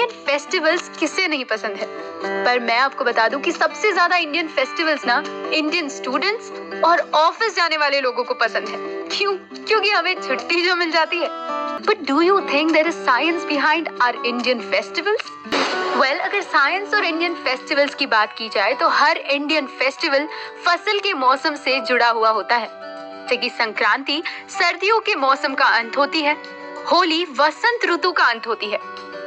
Indian festivals किसे नहीं पसंद है, पर मैं आपको बता दूं कि सबसे ज्यादा इंडियन फेस्टिवल्स ना इंडियन स्टूडेंट्स और ऑफिस जाने वाले लोगों को पसंद है। क्यों? क्योंकि हमें छुट्टी जो मिल जाती है। But do you think there is science behind our Indian festivals? Well, अगर साइंस और इंडियन फेस्टिवल्स की बात की जाए तो हर इंडियन फेस्टिवल फसल के मौसम से जुड़ा हुआ होता है। जैसे कि संक्रांति सर्दियों के मौसम का अंत होती है, होली वसंत ऋतु का अंत होती है,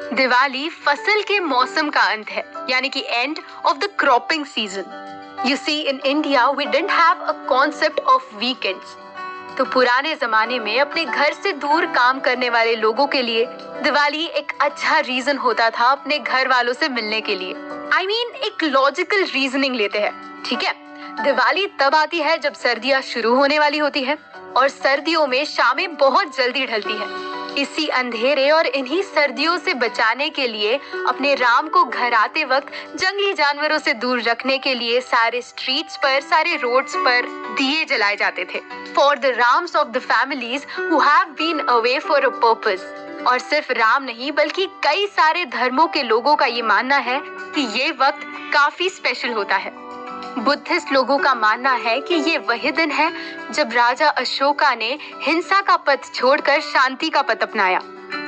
दिवाली फसल के मौसम का अंत है, यानी कि end of the cropping season. You see, in India we didn't have a concept of weekends. तो पुराने जमाने में अपने घर से दूर काम करने वाले लोगों के लिए दिवाली एक अच्छा रीजन होता था अपने घर वालों से मिलने के लिए। आई मीन एक लॉजिकल रीजनिंग लेते हैं, ठीक है। दिवाली तब आती है जब सर्दियां शुरू होने वाली होती है और सर्दियों में शामें बहुत जल्दी ढलती है। इसी अंधेरे और इन्हीं सर्दियों से बचाने के लिए अपने राम को घर आते वक्त जंगली जानवरों से दूर रखने के लिए सारे स्ट्रीट्स पर, सारे रोड्स पर दिए जलाए जाते थे। For the rooms of the families who have been away for a purpose. और सिर्फ राम नहीं बल्कि कई सारे धर्मों के लोगों का ये मानना है कि ये वक्त काफी स्पेशल होता है। बुद्धिस्ट लोगों का मानना है कि ये वही दिन है जब राजा अशोका ने हिंसा का पथ छोड़कर शांति का पथ अपनाया।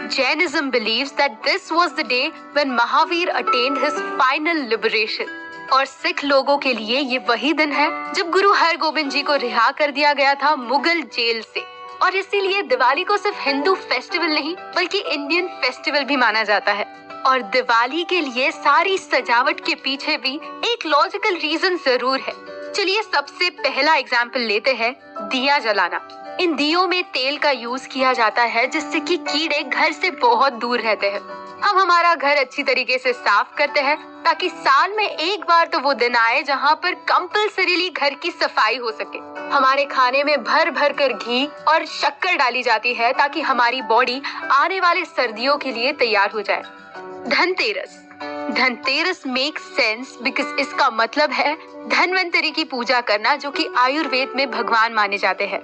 Jainism believes that this was the day when Mahavir attained his final liberation. और सिख लोगों के लिए ये वही दिन है जब गुरु हरगोबिंद जी को रिहा कर दिया गया था मुगल जेल से। और इसीलिए दिवाली को सिर्फ हिंदू फेस्टिवल नहीं बल्कि इंडियन फेस्टिवल भी माना जाता है। और दिवाली के लिए सारी सजावट के पीछे भी एक लॉजिकल रीजन जरूर है। चलिए सबसे पहला एग्जाम्पल लेते हैं, दिया जलाना। इन दियों में तेल का यूज किया जाता है जिससे कि कीड़े घर से बहुत दूर रहते हैं। हम हमारा घर अच्छी तरीके से साफ करते हैं ताकि साल में एक बार तो वो दिन आए जहाँ पर कंपल्सरीली घर की सफाई हो सके। हमारे खाने में भर भर कर घी और शक्कर डाली जाती है ताकि हमारी बॉडी आने वाले सर्दियों के लिए तैयार हो जाए। Dhanteras. Dhanteras make sense because इसका मतलब है धनवंतरी की पूजा करना, जो कि आयुर्वेद में भगवान माने जाते हैं।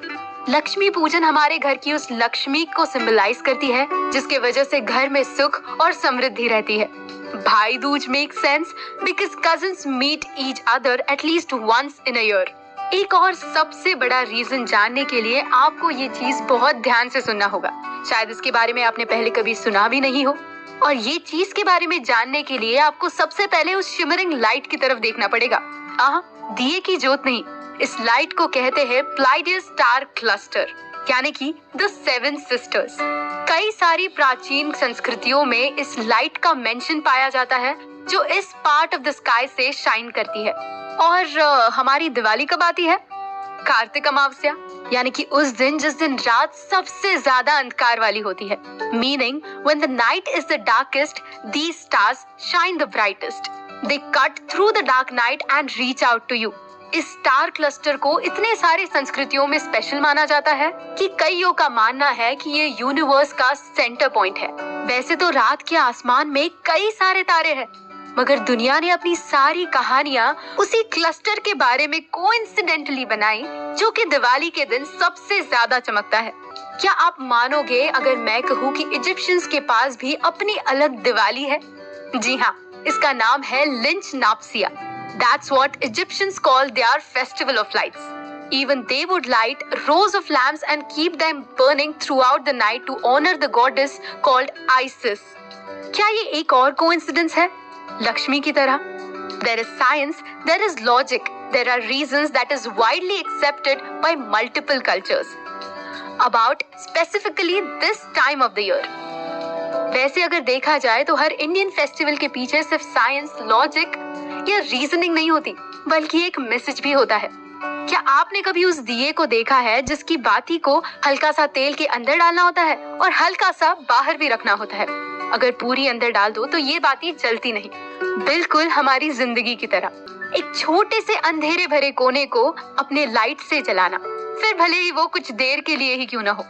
लक्ष्मी पूजन हमारे घर की उस लक्ष्मी को सिंबलाइज करती है जिसके वजह से घर में सुख और समृद्धि रहती है। Bhai Dooj make sense because cousins meet each other at least once in a year. एक और सबसे बड़ा रीजन जानने के लिए आपको ये चीज बहुत ध्यान से सुनना होगा। शायद इसके बारे में आपने पहले कभी सुना भी नहीं हो। और ये चीज के बारे में जानने के लिए आपको सबसे पहले उस शिमरिंग लाइट की तरफ देखना पड़ेगा। दिए की जोत नहीं, इस लाइट को कहते हैं प्लाइडियस स्टार क्लस्टर, यानी कि द सेवन सिस्टर्स। कई सारी प्राचीन संस्कृतियों में इस लाइट का मेंशन पाया जाता है जो इस पार्ट ऑफ द स्काई से शाइन करती है। और हमारी दिवाली कब आती है? कार्तिक अमावस्या, यानी कि उस दिन जिस दिन रात सबसे ज्यादा अंधकार वाली होती है। Meaning when the night is the darkest, these stars shine the brightest. They cut through the dark night and reach out to you. इस स्टार क्लस्टर को इतने सारे संस्कृतियों में स्पेशल माना जाता है कि कईयों का मानना है कि ये यूनिवर्स का सेंटर पॉइंट है। वैसे तो रात के आसमान में कई सारे तारे हैं, मगर दुनिया ने अपनी सारी कहानियां उसी क्लस्टर के बारे में कोइंसिडेंटली बनाई जो कि दिवाली के दिन सबसे ज्यादा चमकता है। क्या आप मानोगे अगर मैं कहूँ कि इजिप्शियंस के पास भी अपनी अलग दिवाली है? जी हाँ, इसका नाम है lynch नाप्सिया। That's what Egyptians call their festival of lights. Even they would light rows of lamps and keep them burning throughout the night to honor the goddess called Isis. क्या ये एक और कोइंसिडेंस है लक्ष्मी की तरह? There is science, there is logic, there are reasons that is widely accepted by multiple cultures about specifically this time of the year. वैसे अगर देखा जाए तो हर इंडियन फेस्टिवल के पीछे सिर्फ साइंस, लॉजिक या रीजनिंग नहीं होती बल्कि एक मैसेज भी होता है। क्या आपने कभी उस दिए को देखा है जिसकी बाती को हल्का सा तेल के अंदर डालना होता है और हल्का सा बाहर भी रखना होता है? अगर पूरी अंदर डाल दो तो ये बाती जलती नहीं। बिल्कुल हमारी जिंदगी की तरह एक छोटे से अंधेरे भरे कोने को अपने लाइट से जलाना, फिर भले ही वो कुछ देर के लिए ही क्यों ना हो।